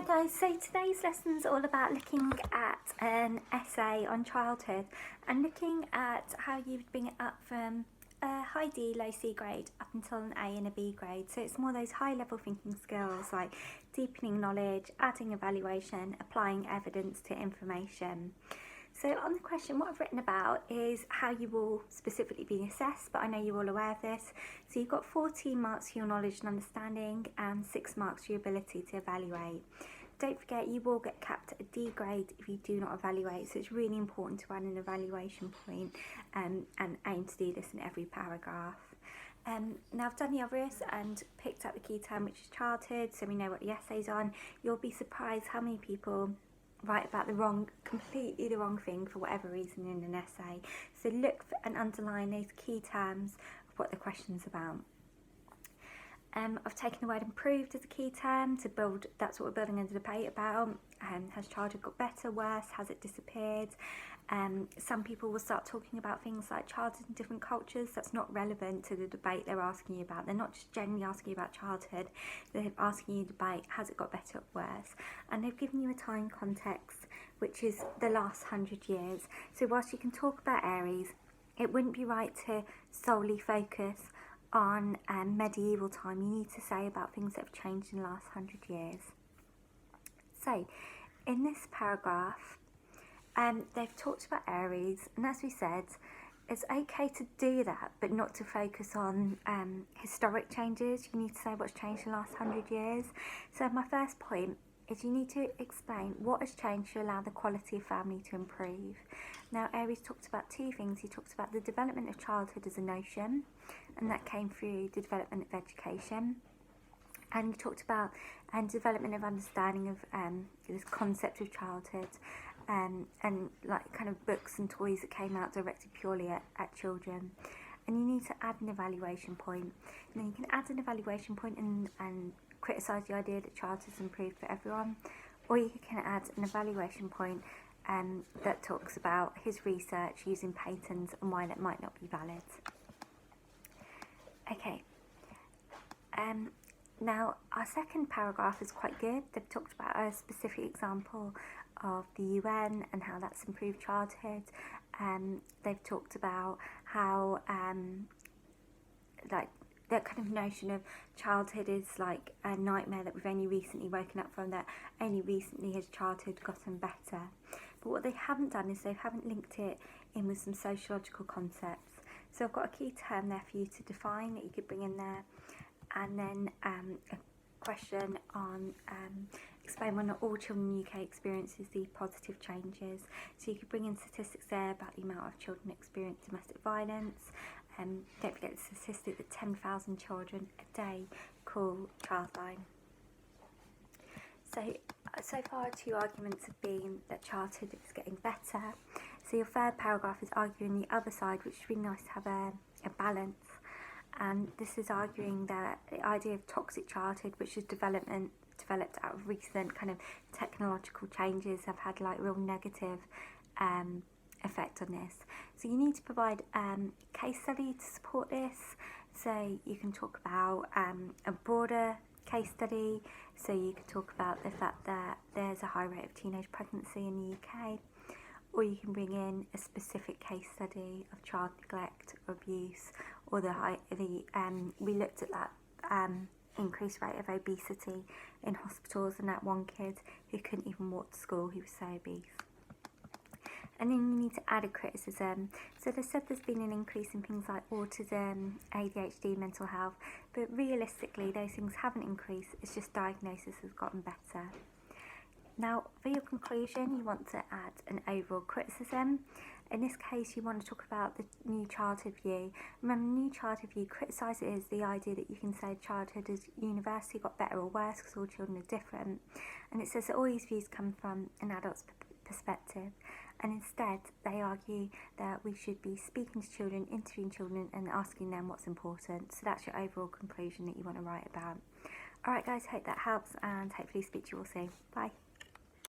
Hi guys, so today's lesson is all about looking at an essay on childhood and looking at how you would bring it up from a high D, low C grade up until an A and a B grade. So it's more those high level thinking skills like deepening knowledge, adding evaluation, applying evidence to information. So on the question, what I've written about is how you will specifically be assessed, but I know you're all aware of this. So you've got 14 marks for your knowledge and understanding and 6 marks for your ability to evaluate. Don't forget, you will get capped at a D grade if you do not evaluate, so it's really important to add an evaluation point and aim to do this in every paragraph. Now I've done the others and picked up the key term, which is childhood, so we know what the essay's on. You'll be surprised how many people write about completely the wrong thing for whatever reason in an essay. So look for and underline those key terms of what the question's about. I've taken the word improved as a key term to build, that's what we're building a debate about. Has childhood got better, worse, has it disappeared? Some people will start talking about things like childhood in different cultures. That's not relevant to the debate they're asking you about. They're not just generally asking you about childhood, they're asking you debate, has it got better or worse? And they've given you a time context, which is the last 100 years. So whilst you can talk about Aries, it wouldn't be right to solely focus on medieval time. You need to say about things that have changed in the last 100 years. So in this paragraph, they've talked about Aries, and as we said, it's okay to do that, but not to focus on historic changes. You need to say what's changed in the last 100 years. So my first point is you need to explain what has changed to allow the quality of family to improve. Now, Aries talked about two things. He talked about the development of childhood as a notion, and that came through the development of education. And he talked about development of understanding of this concept of childhood, and like kind of books and toys that came out directed purely at children. And you need to add an evaluation point. Now you can add an evaluation point and criticise the idea that childhood is improved for everyone, or you can add an evaluation point that talks about his research using patterns and why that might not be valid. Okay. Now our second paragraph is quite good. They've talked about a specific example of the UN and how that's improved childhood. They've talked about how like that kind of notion of childhood is like a nightmare that we've only recently woken up from, that only recently has childhood gotten better. But what they haven't done is they haven't linked it in with some sociological concepts. So I've got a key term there for you to define that you could bring in there, and then a question on explain when not all children in the UK experiences the positive changes. So you could bring in statistics there about the amount of children experience domestic violence. Don't forget the statistic that 10,000 children a day call Childline. So far 2 arguments have been that childhood is getting better. So your third paragraph is arguing the other side, which is really nice to have a balance. And this is arguing that the idea of toxic childhood, which is developed out of recent kind of technological changes, have had like real negative effect on this. So you need to provide case study to support this. So you can talk about a broader case study. So you could talk about the fact that there's a high rate of teenage pregnancy in the UK, or you can bring in a specific case study of child neglect or abuse, or we looked at that increased rate of obesity in hospitals, and that one kid who couldn't even walk to school, he was so obese. And then you need to add a criticism. So they said there's been an increase in things like autism, ADHD, mental health, but realistically those things haven't increased, it's just diagnosis has gotten better. Now for your conclusion, you want to add an overall criticism. In this case, you want to talk about the new childhood view. Remember, new childhood view criticises the idea that you can say childhood is universally got better or worse because all children are different. And it says that all these views come from an adult's perspective. And instead, they argue that we should be speaking to children, interviewing children, and asking them what's important. So that's your overall conclusion that you want to write about. Alright guys, hope that helps, and hopefully speak to you all soon. Bye.